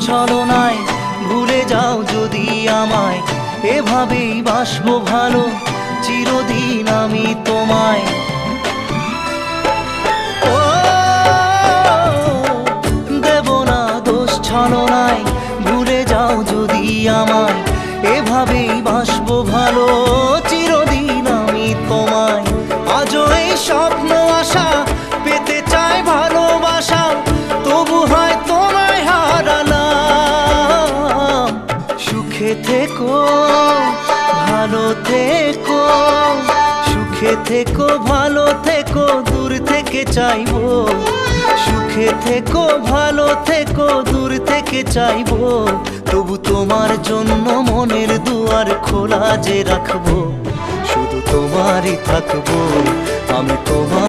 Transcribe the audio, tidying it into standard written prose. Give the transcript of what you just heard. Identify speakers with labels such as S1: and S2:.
S1: ছলনায় ভুলে যাও যদি আমায়, এভাবেই বাসবো ভালো চিরদিন আমি তোমায়। ও দেব না দোষ ছলনায় ভুলে যাও যদি আমায়, এভাবেই বাসবো ভালো চিরদিন আমি তোমায়। আজও এই স্বপ্ন আশা পেতে চাই ভালোবাসা, তবু হয় তোমায় হারালাম। সুখে থেকো ভালো থেকো, সুখে থেকো ভালো থেকো, দূর থেকে চাইবো। সুখে থেকো ভালো থেকো, দূর থেকে চাইবো, তবু তোমার জন্য মনের দুয়ার খোলা যে রাখবো। শুধু তোমারই থাকবো আমি, তোমার